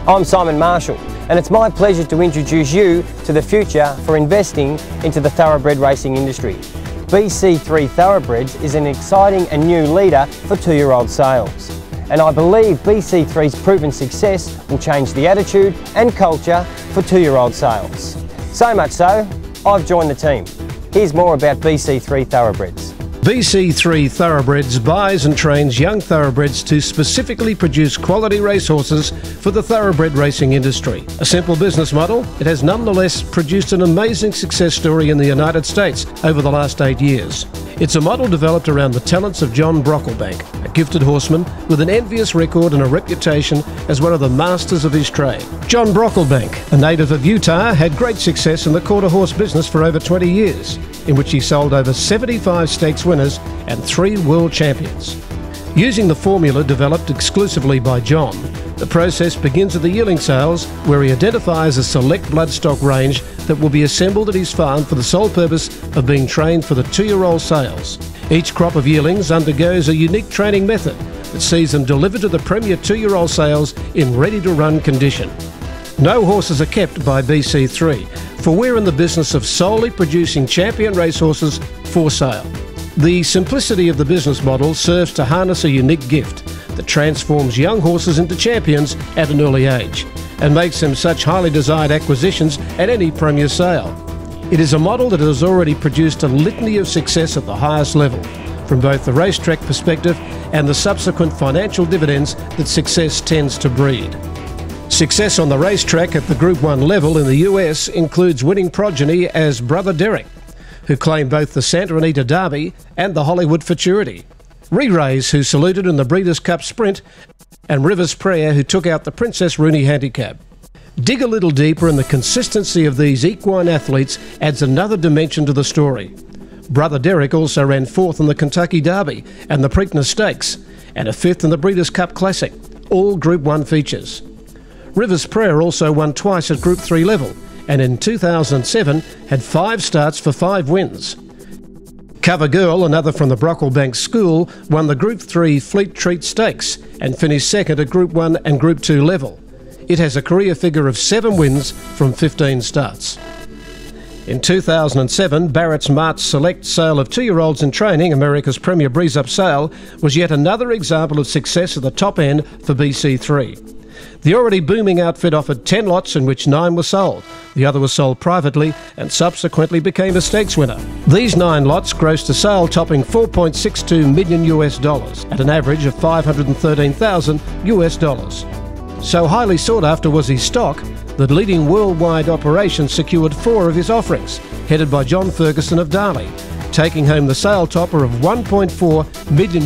I'm Simon Marshall, and it's my pleasure to introduce you to the future for investing into the thoroughbred racing industry. BC3 Thoroughbreds is an exciting and new leader for 2-year-old sales. And I believe BC3's proven success will change the attitude and culture for 2-year-old sales. So much so, I've joined the team. Here's more about BC3 Thoroughbreds. BC3 Thoroughbreds buys and trains young thoroughbreds to specifically produce quality racehorses for the thoroughbred racing industry. A simple business model, it has nonetheless produced an amazing success story in the United States over the last 8 years. It's a model developed around the talents of John Brocklebank, a gifted horseman with an envious record and a reputation as one of the masters of his trade. John Brocklebank, a native of Utah, had great success in the quarter horse business for over 20 years, in which he sold over 75 stakes winners and 3 world champions. Using the formula developed exclusively by John, the process begins at the yearling sales, where he identifies a select bloodstock range that will be assembled at his farm for the sole purpose of being trained for the 2-year-old sales. Each crop of yearlings undergoes a unique training method that sees them delivered to the premier 2-year-old sales in ready-to-run condition. No horses are kept by BC3, for we're in the business of solely producing champion racehorses for sale. The simplicity of the business model serves to harness a unique gift that transforms young horses into champions at an early age and makes them such highly desired acquisitions at any premier sale. It is a model that has already produced a litany of success at the highest level, from both the racetrack perspective and the subsequent financial dividends that success tends to breed. Success on the racetrack at the Group 1 level in the US includes winning progeny as Brother Derek, who claimed both the Santa Anita Derby and the Hollywood Futurity, Re-Rays, who saluted in the Breeders' Cup Sprint, and Rivers Prayer, who took out the Princess Rooney Handicap. Dig a little deeper, and the consistency of these equine athletes adds another dimension to the story. Brother Derek also ran 4th in the Kentucky Derby and the Preakness Stakes, and a 5th in the Breeders' Cup Classic, all Group 1 features. Rivers Prayer also won twice at Group 3 level, and in 2007 had 5 starts for 5 wins. Cover Girl, another from the Brocklebank school, won the Group 3 Fleet Treat Stakes and finished 2nd at Group 1 and Group 2 level. It has a career figure of 7 wins from 15 starts. In 2007, Barrett's March Select sale of 2-year-olds in training, America's premier breeze-up sale, was yet another example of success at the top end for BC3. The already booming outfit offered 10 lots, in which 9 were sold. The other was sold privately and subsequently became a stakes winner. These 9 lots grossed a sale topping $4.62 million at an average of $513,000. So highly sought after was his stock that leading worldwide operations secured 4 of his offerings, headed by John Ferguson of Darley, taking home the sale topper of $1.4 million.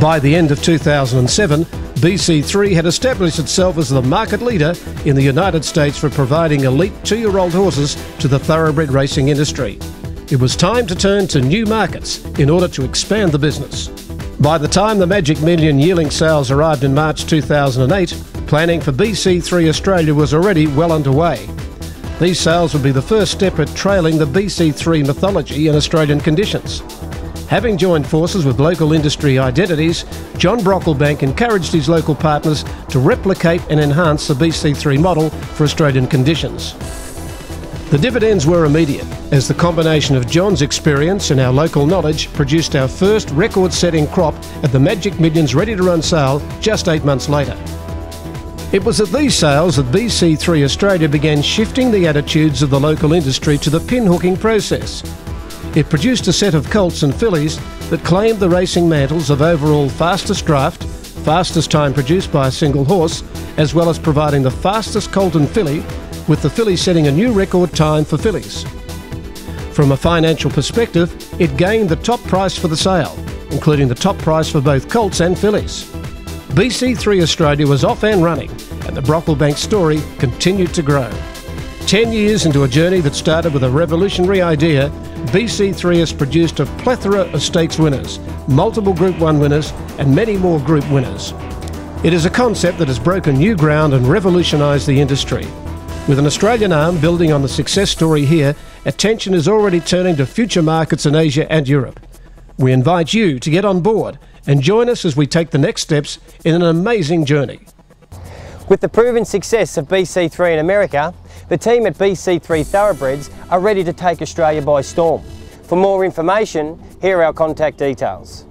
By the end of 2007, BC3 had established itself as the market leader in the United States for providing elite 2-year-old horses to the thoroughbred racing industry. It was time to turn to new markets in order to expand the business. By the time the Magic Million yearling sales arrived in March 2008, planning for BC3 Australia was already well underway. These sales would be the first step at trailing the BC3 mythology in Australian conditions. Having joined forces with local industry identities, John Brocklebank encouraged his local partners to replicate and enhance the BC3 model for Australian conditions. The dividends were immediate, as the combination of John's experience and our local knowledge produced our first record-setting crop at the Magic Millions ready-to-run sale just 8 months later. It was at these sales that BC3 Australia began shifting the attitudes of the local industry to the pinhooking process. It produced a set of colts and fillies that claimed the racing mantles of overall fastest draft, fastest time produced by a single horse, as well as providing the fastest colt and filly, with the filly setting a new record time for fillies. From a financial perspective, it gained the top price for the sale, including the top price for both colts and fillies. BC3 Australia was off and running, and the Brocklebank story continued to grow. 10 years into a journey that started with a revolutionary idea, BC3 has produced a plethora of stakes winners, multiple Group 1 winners, and many more Group winners. It is a concept that has broken new ground and revolutionised the industry. With an Australian arm building on the success story here, attention is already turning to future markets in Asia and Europe. We invite you to get on board and join us as we take the next steps in an amazing journey. With the proven success of BC3 in America, the team at BC3 Thoroughbreds are ready to take Australia by storm. For more information, here are our contact details.